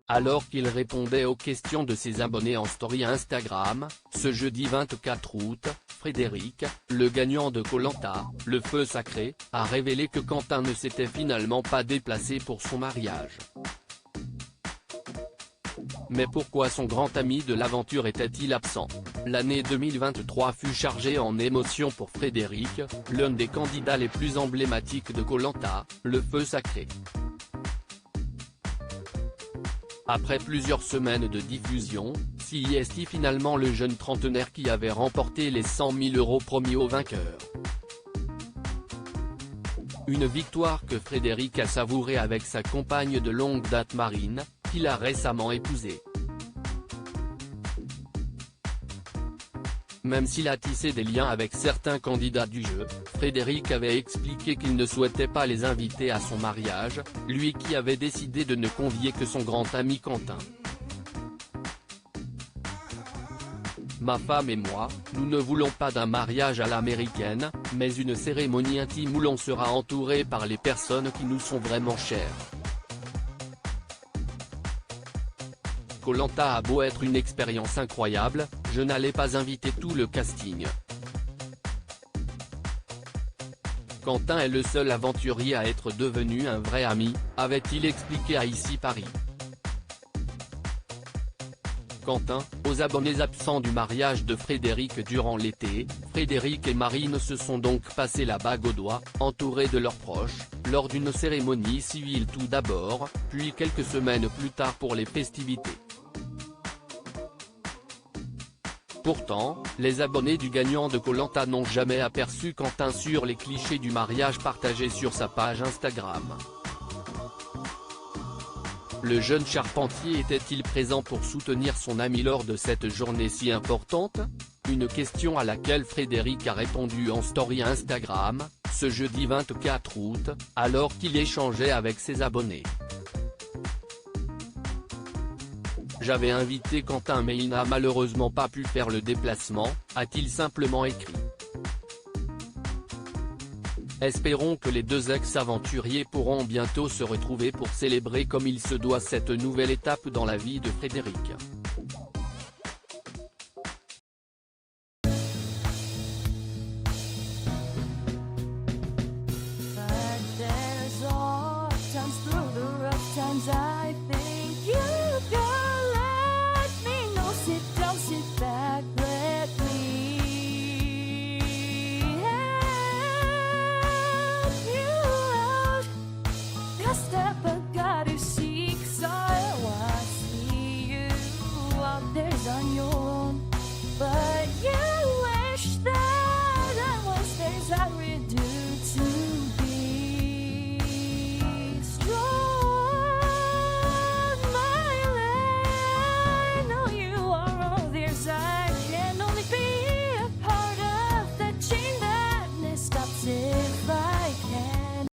alors qu'il répondait aux questions de ses abonnés en story Instagram. Ce jeudi 24 août, Frédéric, le gagnant de Koh-Lanta, le feu sacré, a révélé que Quentin ne s'était finalement pas déplacé pour son mariage. Mais pourquoi son grand ami de l'aventure était-il absent? L'année 2023 fut chargée en émotions pour Frédéric, l'un des candidats les plus emblématiques de Koh-Lanta, le feu sacré. Après plusieurs semaines de diffusion, c'est finalement le jeune trentenaire qui avait remporté les 100 000 € promis au vainqueur. Une victoire que Frédéric a savourée avec sa compagne de longue date Marine, qu'il a récemment épousée. Même s'il a tissé des liens avec certains candidats du jeu, Frédéric avait expliqué qu'il ne souhaitait pas les inviter à son mariage, lui qui avait décidé de ne convier que son grand ami Quentin. Ma femme et moi, nous ne voulons pas d'un mariage à l'américaine, mais une cérémonie intime où l'on sera entouré par les personnes qui nous sont vraiment chères. Koh-Lanta a beau être une expérience incroyable, je n'allais pas inviter tout le casting. Quentin est le seul aventurier à être devenu un vrai ami, avait-il expliqué à Ici Paris. Quentin, aux abonnés absents du mariage de Frédéric durant l'été, Frédéric et Marine se sont donc passé la bague au doigt, entourés de leurs proches, lors d'une cérémonie civile tout d'abord, puis quelques semaines plus tard pour les festivités. Pourtant, les abonnés du gagnant de Koh-Lanta n'ont jamais aperçu Quentin sur les clichés du mariage partagés sur sa page Instagram. Le jeune charpentier était-il présent pour soutenir son ami lors de cette journée si importante? Une question à laquelle Frédéric a répondu en story Instagram, ce jeudi 24 août, alors qu'il échangeait avec ses abonnés. J'avais invité Quentin mais il n'a malheureusement pas pu faire le déplacement, a-t-il simplement écrit. Espérons que les deux ex-aventuriers pourront bientôt se retrouver pour célébrer comme il se doit cette nouvelle étape dans la vie de Frédéric.